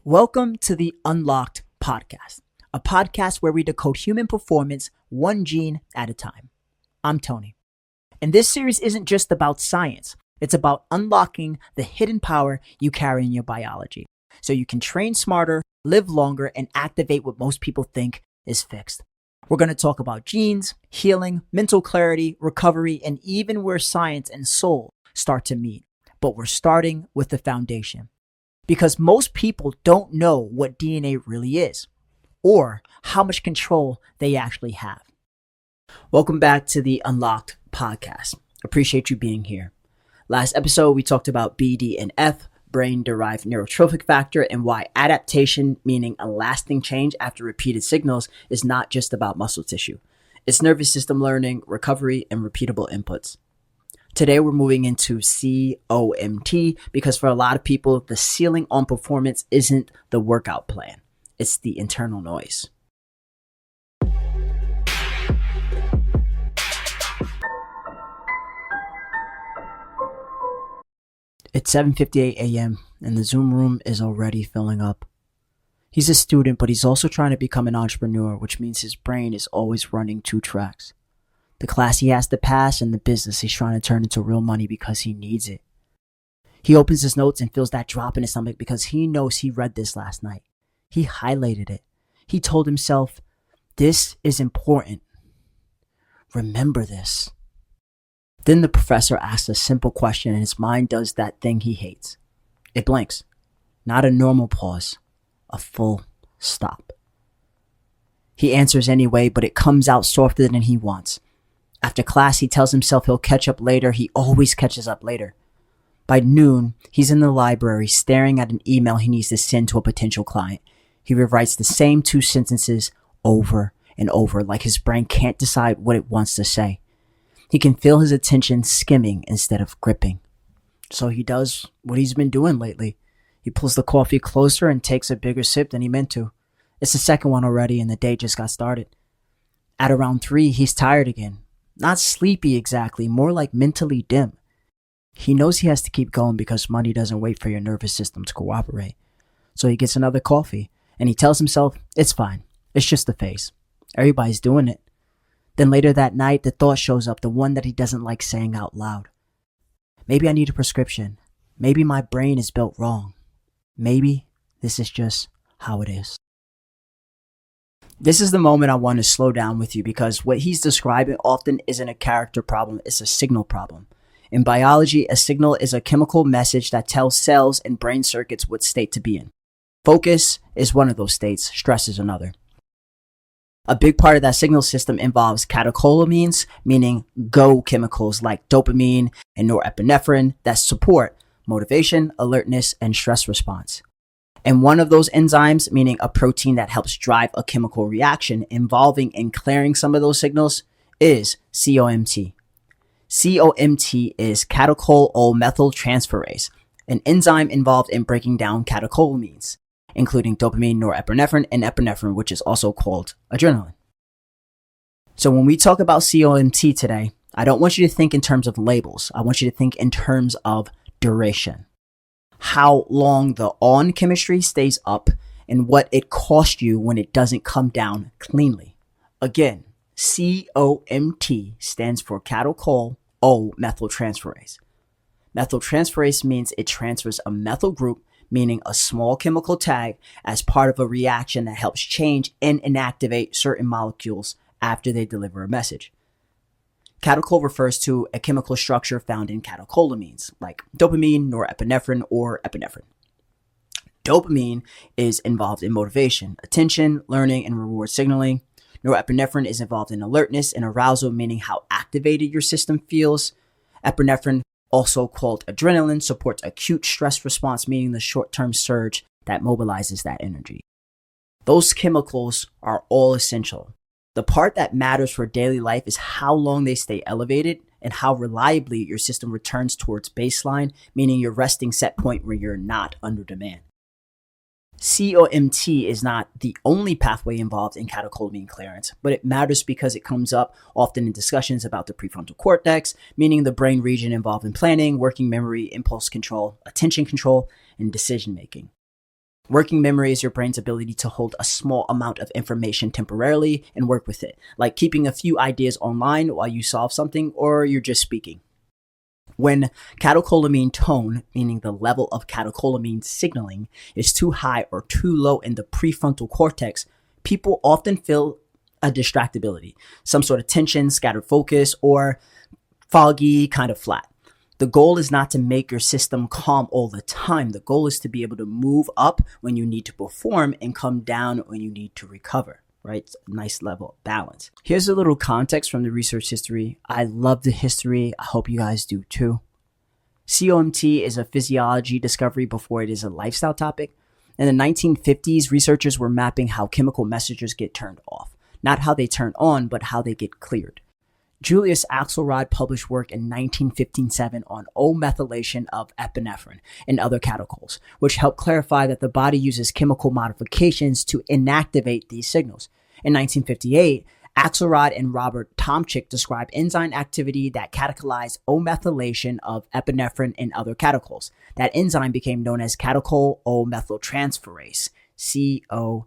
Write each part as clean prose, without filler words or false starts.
Welcome to the Unlocked Podcast, a podcast where we decode human performance one gene at a time. I'm Tony, and this series isn't just about science. It's about unlocking the hidden power you carry in your biology so you can train smarter, live longer, and activate what most people think is fixed. We're going to talk about genes, healing, mental clarity, recovery, and even where science and soul start to meet. But we're starting with the foundation. Because most people don't know what DNA really is or how much control they actually have. Welcome back to the Unlocked Podcast. Appreciate you being here. Last episode, we talked about BDNF, brain-derived neurotrophic factor, and why adaptation, meaning a lasting change after repeated signals, is not just about muscle tissue. It's nervous system learning, recovery, and repeatable inputs. Today, we're moving into COMT because for a lot of people, the ceiling on performance isn't the workout plan. It's the internal noise. It's 7:58 a.m. and the Zoom room is already filling up. He's a student, but he's also trying to become an entrepreneur, which means his brain is always running two tracks. The class he has to pass and the business he's trying to turn into real money because he needs it. He opens his notes and feels that drop in his stomach because he knows he read this last night. He highlighted it. He told himself, this is important. Remember this. Then the professor asks a simple question and his mind does that thing he hates. It blinks. Not a normal pause, a full stop. He answers anyway, but it comes out softer than he wants. After class, he tells himself he'll catch up later. He always catches up later. By noon, he's in the library staring at an email he needs to send to a potential client. He rewrites the same two sentences over and over, like his brain can't decide what it wants to say. He can feel his attention skimming instead of gripping. So he does what he's been doing lately. He pulls the coffee closer and takes a bigger sip than he meant to. It's the second one already and the day just got started. At around 3, he's tired again. Not sleepy exactly, more like mentally dim. He knows he has to keep going because money doesn't wait for your nervous system to cooperate. So he gets another coffee and he tells himself, it's fine. It's just a phase. Everybody's doing it. Then later that night, the thought shows up, the one that he doesn't like saying out loud. Maybe I need a prescription. Maybe my brain is built wrong. Maybe this is just how it is. This is the moment I want to slow down with you because what he's describing often isn't a character problem, it's a signal problem. In biology, a signal is a chemical message that tells cells and brain circuits what state to be in. Focus is one of those states, stress is another. A big part of that signal system involves catecholamines, meaning go chemicals like dopamine and norepinephrine that support motivation, alertness, and stress response. And one of those enzymes, meaning a protein that helps drive a chemical reaction involving in clearing some of those signals, is COMT. COMT is catechol-O-methyltransferase, an enzyme involved in breaking down catecholamines, including dopamine, norepinephrine, and epinephrine, which is also called adrenaline. So when we talk about COMT today, I don't want you to think in terms of labels. I want you to think in terms of duration. How long the on chemistry stays up and what it costs you when it doesn't come down cleanly. Again, COMT stands for catechol-O-methyltransferase. Methyltransferase means it transfers a methyl group, meaning a small chemical tag, as part of a reaction that helps change and inactivate certain molecules after they deliver a message. Catechol refers to a chemical structure found in catecholamines, like dopamine, norepinephrine, or epinephrine. Dopamine is involved in motivation, attention, learning, and reward signaling. Norepinephrine is involved in alertness and arousal, meaning how activated your system feels. Epinephrine, also called adrenaline, supports acute stress response, meaning the short-term surge that mobilizes that energy. Those chemicals are all essential. The part that matters for daily life is how long they stay elevated and how reliably your system returns towards baseline, meaning your resting set point where you're not under demand. COMT is not the only pathway involved in catecholamine clearance, but it matters because it comes up often in discussions about the prefrontal cortex, meaning the brain region involved in planning, working memory, impulse control, attention control, and decision making. Working memory is your brain's ability to hold a small amount of information temporarily and work with it, like keeping a few ideas online while you solve something or you're just speaking. When catecholamine tone, meaning the level of catecholamine signaling, is too high or too low in the prefrontal cortex, people often feel a distractibility, some sort of tension, scattered focus, or foggy, kind of flat. The goal is not to make your system calm all the time. The goal is to be able to move up when you need to perform and come down when you need to recover, right? It's a nice level of balance. Here's a little context from the research history. I love the history. I hope you guys do too. COMT is a physiology discovery before it is a lifestyle topic. In the 1950s, researchers were mapping how chemical messengers get turned off. Not how they turn on, but how they get cleared. Julius Axelrod published work in 1957 on O-methylation of epinephrine and other catechols, which helped clarify that the body uses chemical modifications to inactivate these signals. In 1958, Axelrod and Robert Tomczyk described enzyme activity that catalyzed O-methylation of epinephrine and other catechols. That enzyme became known as catechol O-methyltransferase, COMT.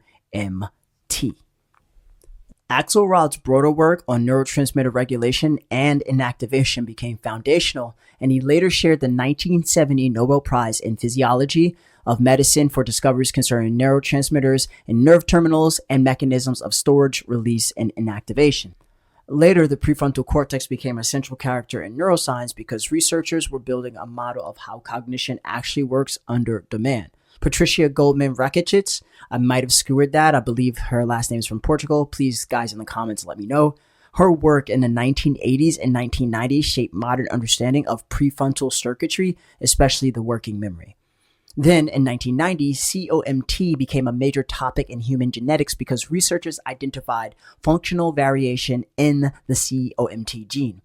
Axelrod's broader work on neurotransmitter regulation and inactivation became foundational, and he later shared the 1970 Nobel Prize in Physiology of Medicine for discoveries concerning neurotransmitters and nerve terminals and mechanisms of storage, release, and inactivation. Later, the prefrontal cortex became a central character in neuroscience because researchers were building a model of how cognition actually works under demand. Patricia Goldman Rakicic, I might have skewered that. I believe her last name is from Portugal. Please, guys, in the comments, let me know. Her work in the 1980s and 1990s shaped modern understanding of prefrontal circuitry, especially the working memory. Then, in 1990, COMT became a major topic in human genetics because researchers identified functional variation in the COMT gene.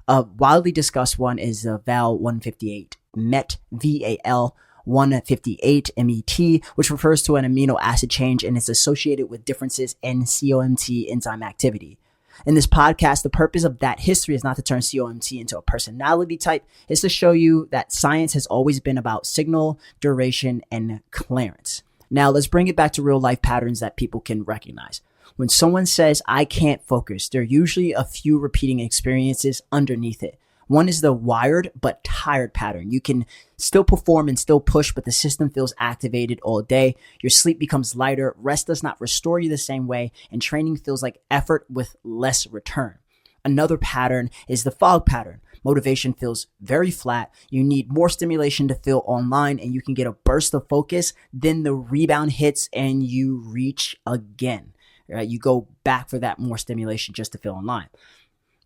A widely discussed one is the VAL158, MET, VAL 158 MET, which refers to an amino acid change and is associated with differences in COMT enzyme activity. In this podcast, the purpose of that history is not to turn COMT into a personality type. It's to show you that science has always been about signal, duration, and clearance. Now, let's bring it back to real life patterns that people can recognize. When someone says, I can't focus, there are usually a few repeating experiences underneath it. One is the wired but tired pattern. You can still perform and still push, but the system feels activated all day. Your sleep becomes lighter. Rest does not restore you the same way, and training feels like effort with less return. Another pattern is the fog pattern. Motivation feels very flat. You need more stimulation to feel online, and you can get a burst of focus. Then the rebound hits and you reach again. Right? You go back for that more stimulation just to feel online.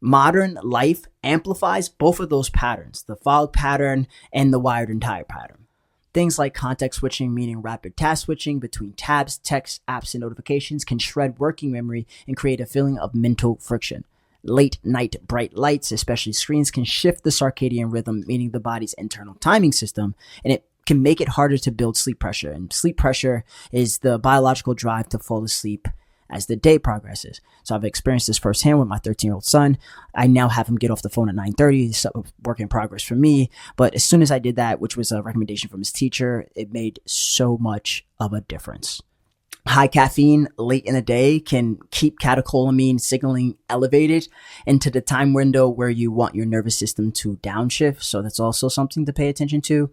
Modern life amplifies both of those patterns, the fog pattern and the wired and tired pattern. Things like context switching, meaning rapid task switching between tabs, texts, apps, and notifications, can shred working memory and create a feeling of mental friction. Late night bright lights, especially screens, can shift the circadian rhythm, meaning the body's internal timing system, and it can make it harder to build sleep pressure. And sleep pressure is the biological drive to fall asleep as the day progresses. So I've experienced this firsthand with my 13-year-old son. I now have him get off the phone at 9:30. It's a work in progress for me. But as soon as I did that, which was a recommendation from his teacher, it made so much of a difference. High caffeine late in the day can keep catecholamine signaling elevated into the time window where you want your nervous system to downshift. So that's also something to pay attention to.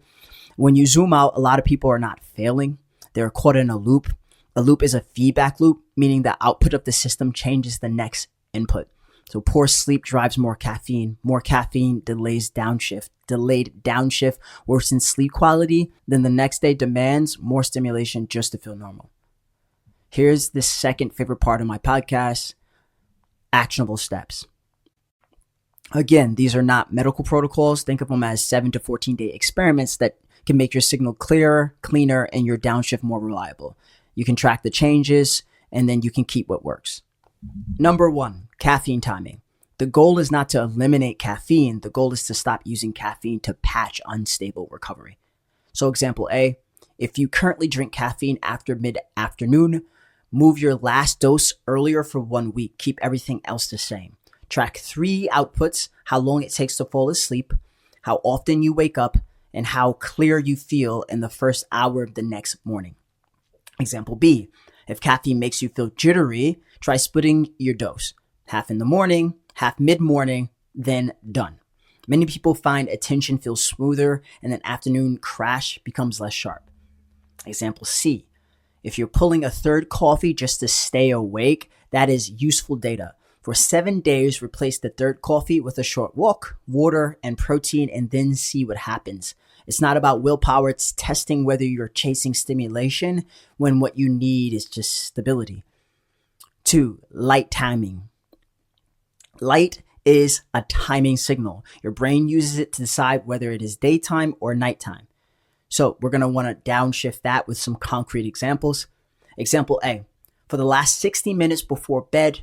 When you zoom out, a lot of people are not failing. They're caught in a loop. A loop is a feedback loop, meaning the output of the system changes the next input. So poor sleep drives more caffeine delays downshift. Delayed downshift worsens sleep quality. Then the next day demands more stimulation just to feel normal. Here's the second favorite part of my podcast, actionable steps. Again, these are not medical protocols. Think of them as 7 to 14-day experiments that can make your signal clearer, cleaner, and your downshift more reliable. You can track the changes, and then you can keep what works. Number 1, caffeine timing. The goal is not to eliminate caffeine. The goal is to stop using caffeine to patch unstable recovery. So example A, if you currently drink caffeine after mid-afternoon, move your last dose earlier for 1 week. Keep everything else the same. Track 3 outputs, how long it takes to fall asleep, how often you wake up, and how clear you feel in the first hour of the next morning. Example B, if caffeine makes you feel jittery, try splitting your dose. Half in the morning, half mid-morning, then done. Many people find attention feels smoother and then afternoon crash becomes less sharp. Example C, if you're pulling a third coffee just to stay awake, that is useful data. For 7 days, replace the third coffee with a short walk, water, and protein, and then see what happens. It's not about willpower, it's testing whether you're chasing stimulation when what you need is just stability. 2, light timing. Light is a timing signal. Your brain uses it to decide whether it is daytime or nighttime. So we're going to want to downshift that with some concrete examples. Example A, for the last 60 minutes before bed,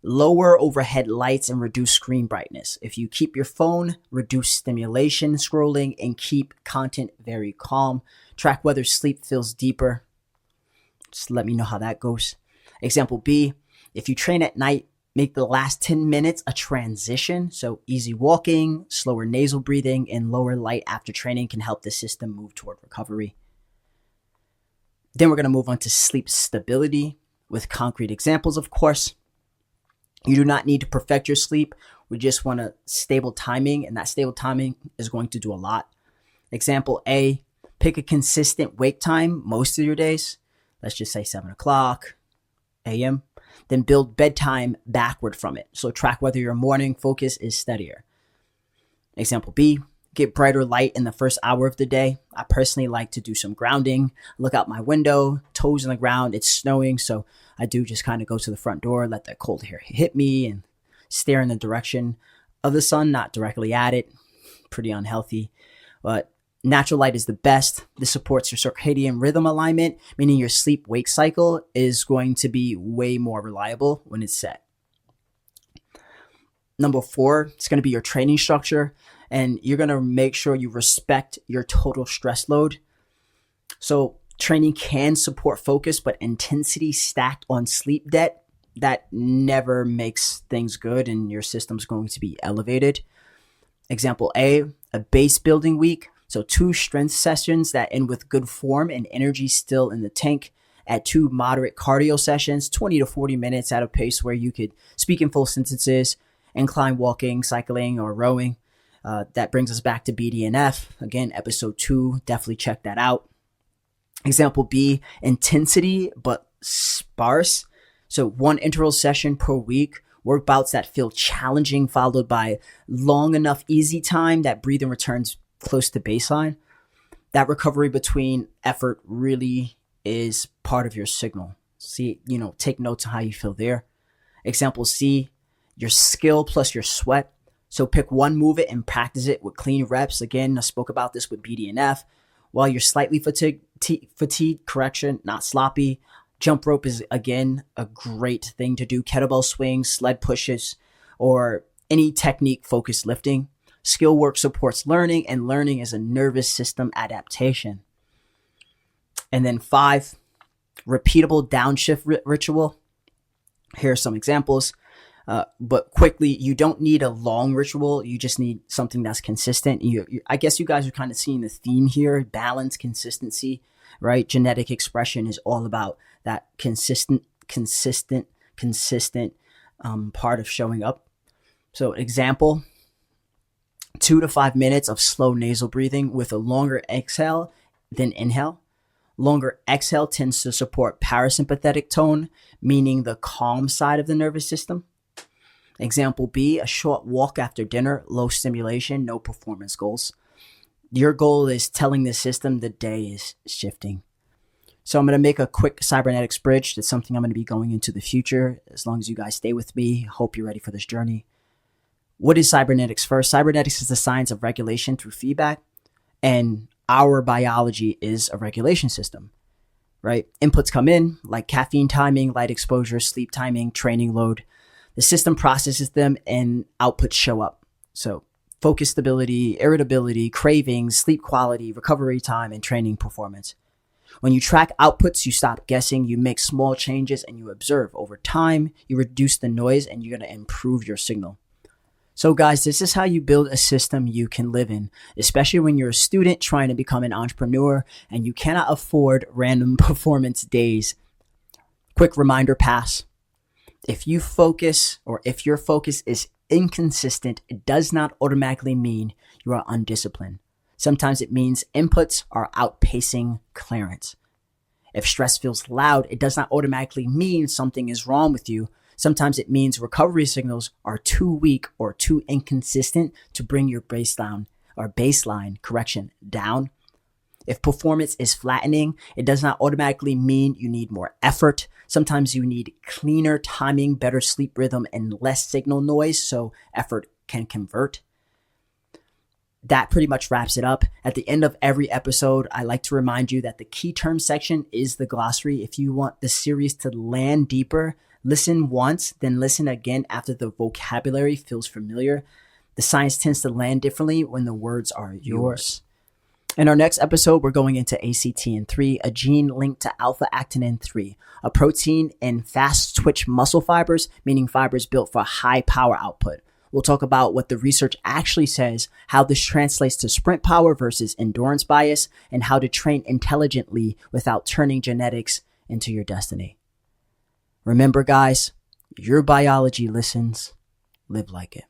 lower overhead lights and reduce screen brightness. If you keep your phone, reduce stimulation scrolling and keep content very calm. Track whether sleep feels deeper. Just let me know how that goes. Example B, if you train at night, make the last 10 minutes a transition. So easy walking, slower nasal breathing, and lower light after training can help the system move toward recovery. Then we're going to move on to sleep stability with concrete examples, of course. You do not need to perfect your sleep. We just want a stable timing, and that stable timing is going to do a lot. Example A, pick a consistent wake time most of your days. Let's just say 7 o'clock a.m. Then build bedtime backward from it. So track whether your morning focus is steadier. Example B, get brighter light in the first hour of the day. I personally like to do some grounding, look out my window, toes on the ground. It's snowing, so I do just kind of go to the front door, let that cold air hit me and stare in the direction of the sun, not directly at it. Pretty unhealthy, but natural light is the best. This supports your circadian rhythm alignment, meaning your sleep-wake cycle is going to be way more reliable when it's set. Number 4, it's going to be your training structure, and you're going to make sure you respect your total stress load. So training can support focus, but intensity stacked on sleep debt, that never makes things good, and your system's going to be elevated. Example A, a base building week. So 2 strength sessions that end with good form and energy still in the tank. At 2 moderate cardio sessions, 20 to 40 minutes at a pace where you could speak in full sentences, incline walking, cycling, or rowing. That brings us back to BDNF. Again, episode 2, definitely check that out. Example B, intensity but sparse. So 1 interval session per week. Work bouts that feel challenging, followed by long enough easy time that breathing returns close to baseline. That recovery between effort really is part of your signal. See, take notes on how you feel there. Example C, your skill plus your sweat. So pick one movement and practice it with clean reps. Again, I spoke about this with BDNF. While you're slightly fatigued, correction, not sloppy. Jump rope is, again, a great thing to do. Kettlebell swings, sled pushes, or any technique-focused lifting. Skill work supports learning, and learning is a nervous system adaptation. And then 5, repeatable downshift ritual. Here are some examples. But quickly, you don't need a long ritual. You just need something that's consistent. I guess you guys are kind of seeing the theme here, balance, consistency, right? Genetic expression is all about that consistent part of showing up. So example, 2 to 5 minutes of slow nasal breathing with a longer exhale than inhale. Longer exhale tends to support parasympathetic tone, meaning the calm side of the nervous system. Example B, a short walk after dinner, low stimulation, no performance goals. Your goal is telling the system the day is shifting. So I'm going to make a quick cybernetics bridge. That's something I'm going to be going into the future. As long as you guys stay with me, hope you're ready for this journey. What is cybernetics first? Cybernetics is the science of regulation through feedback, and our biology is a regulation system, right? Inputs come in like caffeine timing, light exposure, sleep timing, training load. The system processes them and outputs show up. So focus stability, irritability, cravings, sleep quality, recovery time, and training performance. When you track outputs, you stop guessing, you make small changes, and you observe. Over time, you reduce the noise, and you're going to improve your signal. So guys, this is how you build a system you can live in, especially when you're a student trying to become an entrepreneur and you cannot afford random performance days. Quick reminder pass. If your focus is inconsistent, it does not automatically mean you are undisciplined. Sometimes it means inputs are outpacing clearance. If stress feels loud, it does not automatically mean something is wrong with you. Sometimes it means recovery signals are too weak or too inconsistent to bring your baseline down. If performance is flattening, it does not automatically mean you need more effort. Sometimes you need cleaner timing, better sleep rhythm, and less signal noise so effort can convert. That pretty much wraps it up. At the end of every episode, I like to remind you that the key term section is the glossary. If you want the series to land deeper, listen once, then listen again after the vocabulary feels familiar. The science tends to land differently when the words are yours. In our next episode, we're going into ACTN3, a gene linked to alpha-actinin 3, a protein in fast-twitch muscle fibers, meaning fibers built for high power output. We'll talk about what the research actually says, how this translates to sprint power versus endurance bias, and how to train intelligently without turning genetics into your destiny. Remember, guys, your biology listens. Live like it.